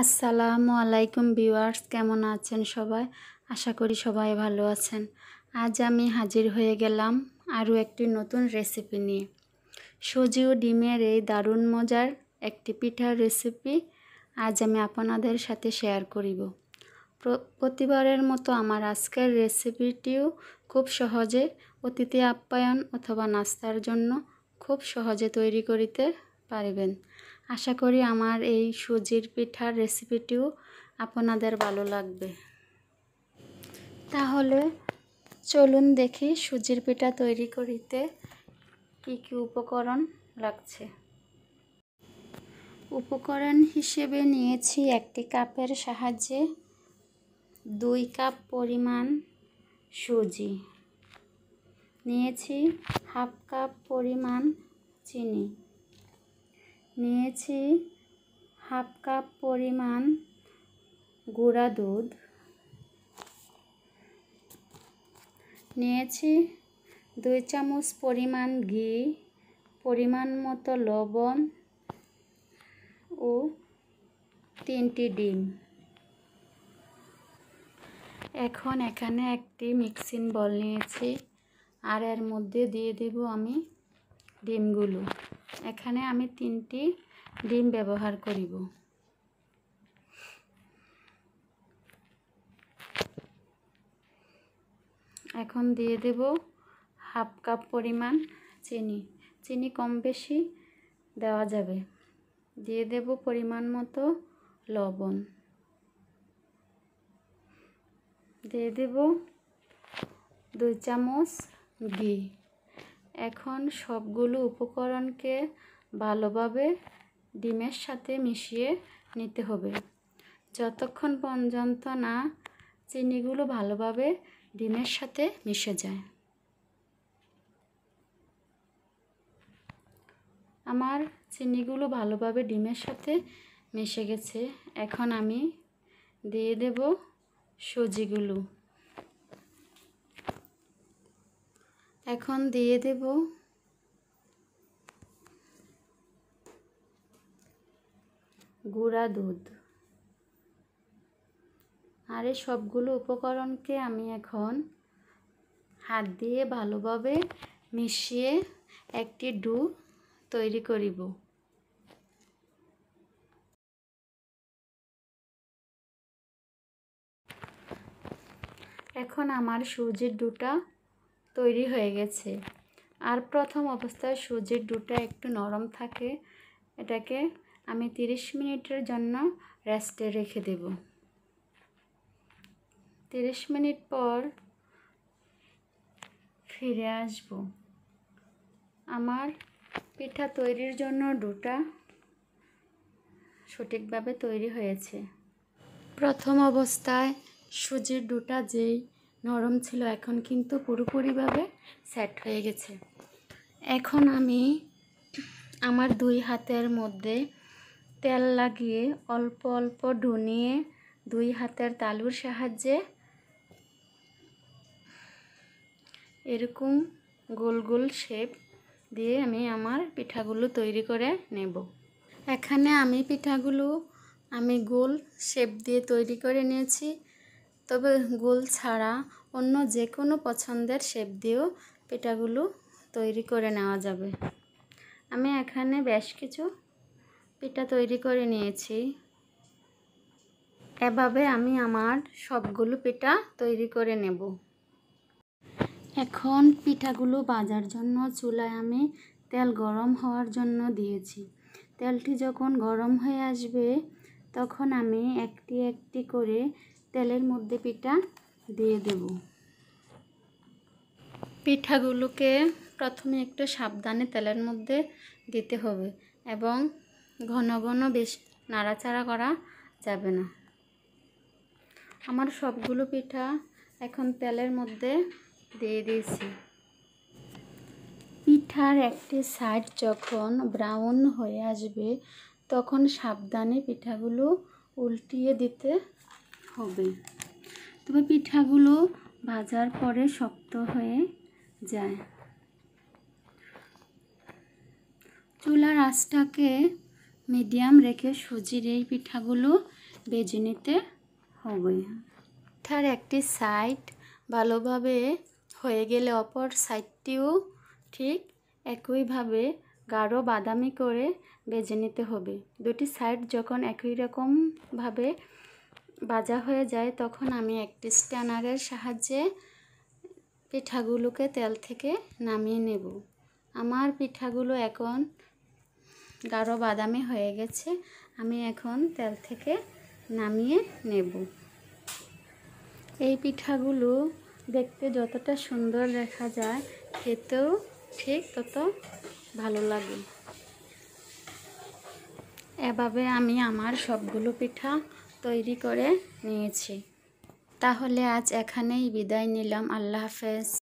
আসসালামু আলাইকুম ভিউয়ার্স, কেমন আছেন সবাই? আশা করি সবাই ভালো আছেন। আজ আমি হাজির হয়ে গেলাম আরও একটি নতুন রেসিপি নিয়ে। সুজি ও ডিমের এই দারুণ মজার একটি পিঠার রেসিপি আজ আমি আপনাদের সাথে শেয়ার করিব। প্রতিবারের মতো আমার আজকের রেসিপিটিও খুব সহজে অতিথি আপ্যায়ন অথবা নাস্তার জন্য খুব সহজে তৈরি করিতে পারবেন। আশা করি আমার এই সুজির পিঠার রেসিপিটিও আপনাদের ভালো লাগবে। তাহলে চলুন দেখি সুজির পিঠা তৈরি করিতে কি কি উপকরণ লাগছে। উপকরণ হিসেবে নিয়েছি একটি কাপের সাহায্যে 2 কাপ পরিমাণ সুজি, নিয়েছি হাফ কাপ পরিমাণ চিনি, নিয়েছি হাফ কাপ পরিমাণ গুঁড়া দুধ, নিয়েছি 2 চামচ পরিমাণ ঘি, পরিমাণ মতো লবণ ও 3টি ডিম। এখন এখানে একটি মিক্সিং বল নিয়েছি আর এর মধ্যে দিয়ে দেব আমি ডিমগুলো। এখানে আমি 3টি ডিম ব্যবহার করিব। এখন দিয়ে দেব হাফ কাপ পরিমাণ চিনি। চিনি কম বেশি দেওয়া যাবে। দিয়ে দেব পরিমাণ মতো লবণ, দিয়ে দেব 2 চামচ ঘি। এখন সবগুলো উপকরণকে ভালোভাবে ডিমের সাথে মিশিয়ে নিতে হবে, যতক্ষণ পর্যন্ত না চিনিগুলো ভালোভাবে ডিমের সাথে মিশে যায়। আমার চিনিগুলো ভালোভাবে ডিমের সাথে মিশে গেছে। এখন আমি দিয়ে দেব সুজিগুলো। এখন দিয়ে দেব গুঁড়া দুধ। আর এই সবগুলো উপকরণকে আমি এখন হাত দিয়ে ভালোভাবে মিশিয়ে একটি ডো তৈরি করিব। এখন আমার সুজির ডোটা তৈরি হয়ে গেছে। আর প্রথম অবস্থায় সুজির ডোটা একটু নরম থাকে, এটাকে আমি 30 মিনিটের জন্য রেস্টে রেখে দেব। 30 মিনিট পর ফিরে আসব। আমার পিঠা তৈরির জন্য ডোটা সঠিকভাবে তৈরি হয়েছে। প্রথম অবস্থায় সুজির ডোটা যেই নরম ছিল, এখন কিন্তু পুরোপুরিভাবে সেট হয়ে গেছে। এখন আমি আমার 2 হাতের মধ্যে তেল লাগিয়ে অল্প অল্প ডো নিয়ে 2 হাতের তালুর সাহায্যে এরকম গোল গোল শেপ দিয়ে আমি আমার পিঠাগুলো তৈরি করে নেব। এখানে আমি পিঠাগুলো গোল শেপ দিয়ে তৈরি করে নিয়েছি, তবে গোল ছাড়া অন্য যে কোনো পছন্দের শেপ দিয়েও পিঠাগুলো তৈরি করে নেওয়া যাবে। আমি এখানে বেশ কিছু পিঠা তৈরি করে নিয়েছি। এভাবে আমি আমার সবগুলো পিঠা তৈরি করে নেব। এখন পিঠাগুলো ভাজার জন্য চুলায় আমি তেল গরম হওয়ার জন্য দিয়েছি। তেলটি যখন গরম হয়ে আসবে, তখন আমি একটি একটি করে তেলের মধ্যে পিঠা দিয়ে দেব। পিঠাগুলোকে প্রথমে একটু সাবধানে তেলের মধ্যে দিতে হবে এবং ঘন ঘন বেশ নাড়াচাড়া করা যাবে না। আমার সবগুলো পিঠা এখন তেলের মধ্যে দিয়ে দিয়েছি। পিঠার একটি সাইড যখন ব্রাউন হয়ে আসবে, তখন সাবধানে পিঠাগুলো উল্টিয়ে দিতে হবে, তবে পিঠাগুলো ভাজার পরে শক্ত হয়ে যায়। চুলার আঁচটাকে মিডিয়াম রেখে সুজির এই পিঠাগুলো ভেজে নিতে হবে। পিঠার একটি সাইড ভালোভাবে হয়ে গেলে অপর সাইডটিও ঠিক একইভাবে গাঢ় বাদামি করে ভেজে নিতে হবে। দুটি সাইড যখন একই রকমভাবে ভাজা হয়ে যায় তখন আমি একটি স্ট্যানারের সাহায্যে পিঠাগুলোকে তেল থেকে নামিয়ে নেব। আমার পিঠাগুলো এখন গাঢ় বাদামি হয়ে গেছে, আমি এখন তেল থেকে নামিয়ে নেব। এই পিঠাগুলো দেখতে যতটা সুন্দর দেখা যায় খেতেও ঠিক তত ভালো লাগে। এভাবে আমি আমার সবগুলো পিঠা তৈরি করে নিয়েছি। তাহলে আজ এখানেই বিদায় নিলাম। আল্লাহ হাফেজ।